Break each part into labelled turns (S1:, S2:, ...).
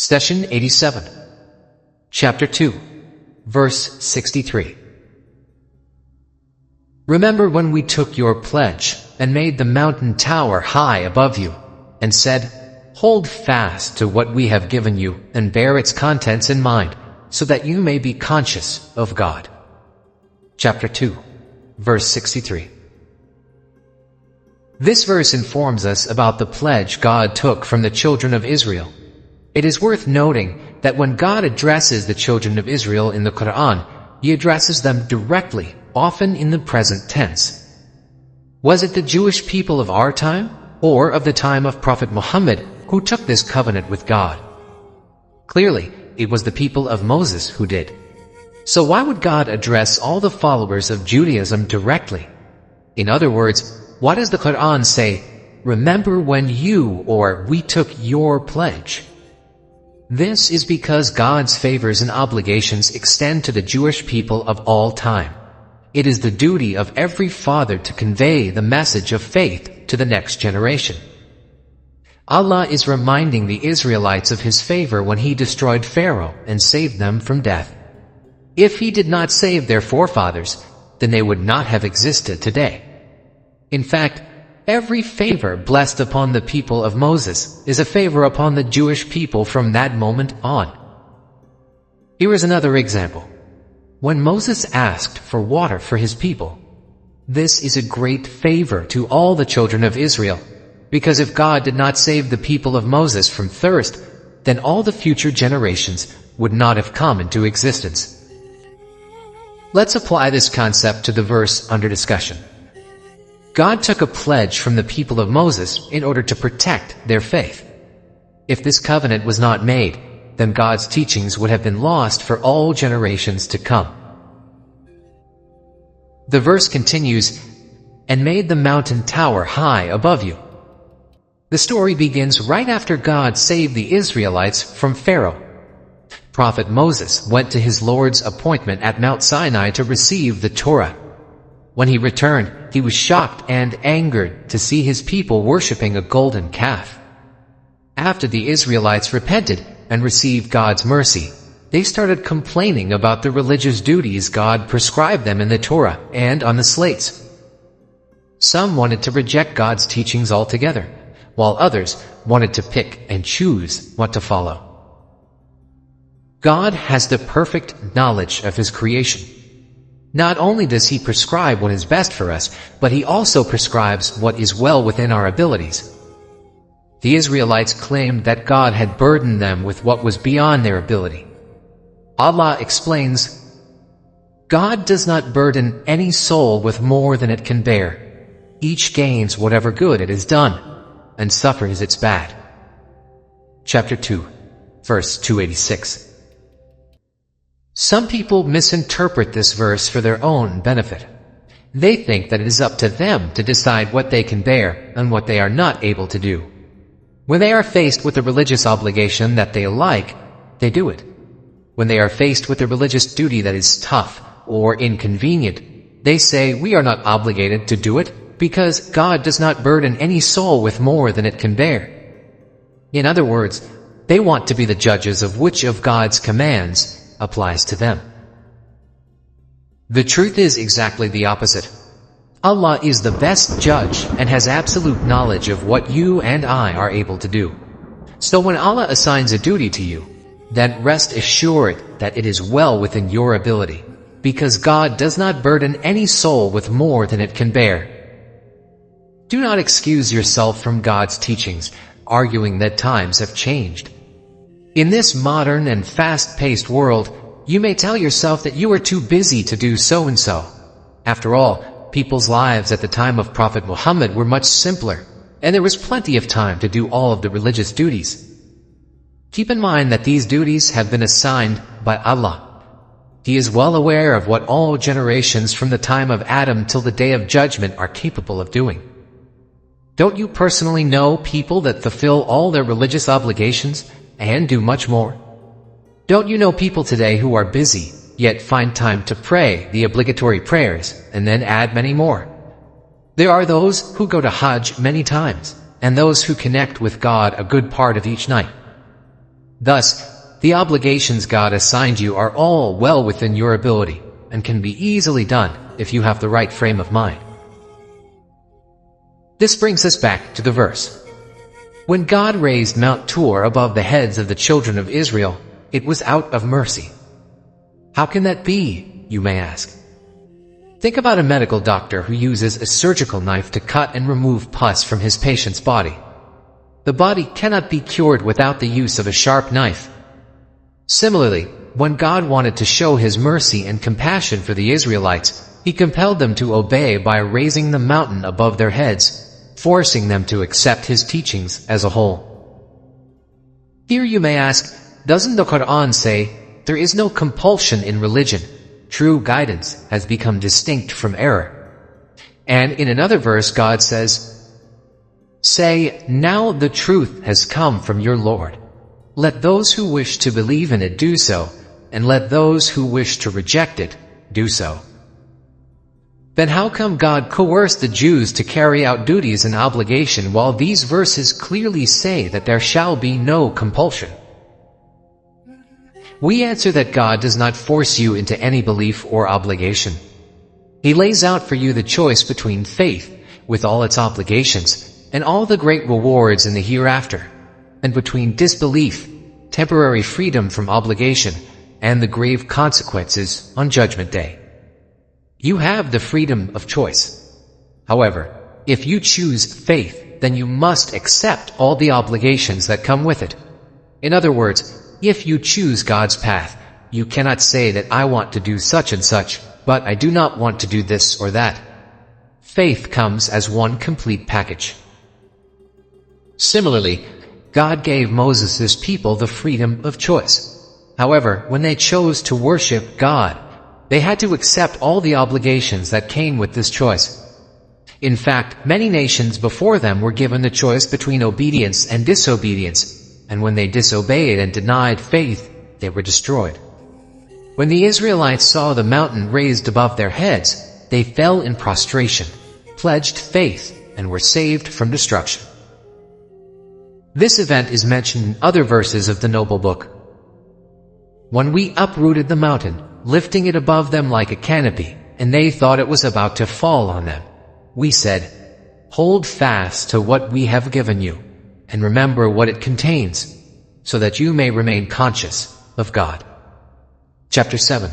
S1: Session 87, Chapter 2, Verse 63. Remember when we took your pledge and made the mountain tower high above you, and said, "Hold fast to what we have given you and bear its contents in mind, so that you may be conscious of God." Chapter 2, Verse 63. This verse informs us about the pledge God took from the children of Israel. It is worth noting that when God addresses the children of Israel in the Quran, He addresses them directly, often in the present tense. Was it the Jewish people of our time, or of the time of Prophet Muhammad, who took this covenant with God? Clearly, it was the people of Moses who did. So why would God address all the followers of Judaism directly? In other words, why does the Quran say, "Remember when you," or "we took your pledge"? This is because God's favors and obligations extend to the Jewish people of all time. It is the duty of every father to convey the message of faith to the next generation. Allah is reminding the Israelites of His favor when He destroyed Pharaoh and saved them from death. If He did not save their forefathers, then they would not have existed today. In fact, every favor blessed upon the people of Moses is a favor upon the Jewish people from that moment on. Here is another example. When Moses asked for water for his people, this is a great favor to all the children of Israel, because if God did not save the people of Moses from thirst, then all the future generations would not have come into existence. Let's apply this concept to the verse under discussion. God took a pledge from the people of Moses in order to protect their faith. If this covenant was not made, then God's teachings would have been lost for all generations to come. The verse continues, "and made the mountain tower high above you." The story begins right after God saved the Israelites from Pharaoh. Prophet Moses went to his Lord's appointment at Mount Sinai to receive the Torah. When he returned, he was shocked and angered to see his people worshipping a golden calf. After the Israelites repented and received God's mercy, they started complaining about the religious duties God prescribed them in the Torah and on the slates. Some wanted to reject God's teachings altogether, while others wanted to pick and choose what to follow. God has the perfect knowledge of His creation. Not only does He prescribe what is best for us, but He also prescribes what is well within our abilities. The Israelites claimed that God had burdened them with what was beyond their ability. Allah explains, "God does not burden any soul with more than it can bear. Each gains whatever good it has done, and suffers its bad." Chapter 2, Verse 286. Some people misinterpret this verse for their own benefit. They think that it is up to them to decide what they can bear and what they are not able to do. When they are faced with a religious obligation that they like, they do it. When they are faced with a religious duty that is tough or inconvenient, they say, "We are not obligated to do it because God does not burden any soul with more than it can bear." In other words, they want to be the judges of which of God's commands applies to them. The truth is exactly the opposite. Allah is the best judge and has absolute knowledge of what you and I are able to do. So when Allah assigns a duty to you, then rest assured that it is well within your ability, because God does not burden any soul with more than it can bear. Do not excuse yourself from God's teachings, arguing that times have changed. In this modern and fast-paced world, you may tell yourself that you are too busy to do so and so. After all, people's lives at the time of Prophet Muhammad were much simpler, and there was plenty of time to do all of the religious duties. Keep in mind that these duties have been assigned by Allah. He is well aware of what all generations from the time of Adam till the day of judgment are capable of doing. Don't you personally know people that fulfill all their religious obligations and do much more? Don't you know people today who are busy, yet find time to pray the obligatory prayers and then add many more? There are those who go to Hajj many times, and those who connect with God a good part of each night. Thus, the obligations God assigned you are all well within your ability and can be easily done if you have the right frame of mind. This brings us back to the verse. When God raised Mount Tur above the heads of the children of Israel, it was out of mercy. How can that be, you may ask? Think about a medical doctor who uses a surgical knife to cut and remove pus from his patient's body. The body cannot be cured without the use of a sharp knife. Similarly, when God wanted to show His mercy and compassion for the Israelites, He compelled them to obey by raising the mountain above their heads, forcing them to accept His teachings as a whole. Here you may ask, doesn't the Quran say, there is no compulsion in religion? True guidance has become distinct from error. And in another verse God says, say, now the truth has come from your Lord. Let those who wish to believe in it do so, and let those who wish to reject it do so. Then how come God coerced the Jews to carry out duties and obligation while these verses clearly say that there shall be no compulsion? We answer that God does not force you into any belief or obligation. He lays out for you the choice between faith, with all its obligations, and all the great rewards in the hereafter, and between disbelief, temporary freedom from obligation, and the grave consequences on Judgment Day. You have the freedom of choice. However, if you choose faith, then you must accept all the obligations that come with it. In other words, if you choose God's path, you cannot say that I want to do such and such, but I do not want to do this or that. Faith comes as one complete package. Similarly, God gave Moses' people the freedom of choice. However, when they chose to worship God, they had to accept all the obligations that came with this choice. In fact, many nations before them were given the choice between obedience and disobedience, and when they disobeyed and denied faith, they were destroyed. When the Israelites saw the mountain raised above their heads, they fell in prostration, pledged faith, and were saved from destruction. This event is mentioned in other verses of the Noble Book. When we uprooted the mountain, lifting it above them like a canopy, and they thought it was about to fall on them, we said, hold fast to what we have given you, and remember what it contains, so that you may remain conscious of God. Chapter 7,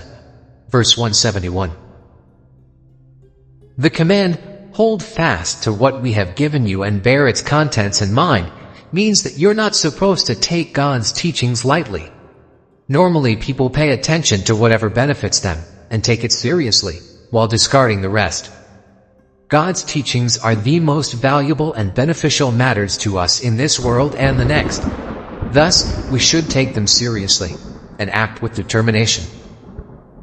S1: verse 171. The command, hold fast to what we have given you and bear its contents in mind, means that you're not supposed to take God's teachings lightly. Normally, people pay attention to whatever benefits them and take it seriously, while discarding the rest. God's teachings are the most valuable and beneficial matters to us in this world and the next. Thus, we should take them seriously and act with determination.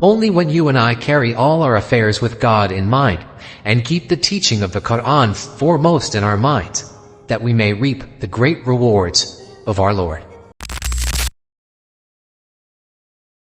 S1: Only when you and I carry all our affairs with God in mind and keep the teaching of the Quran foremost in our minds, that we may reap the great rewards of our Lord.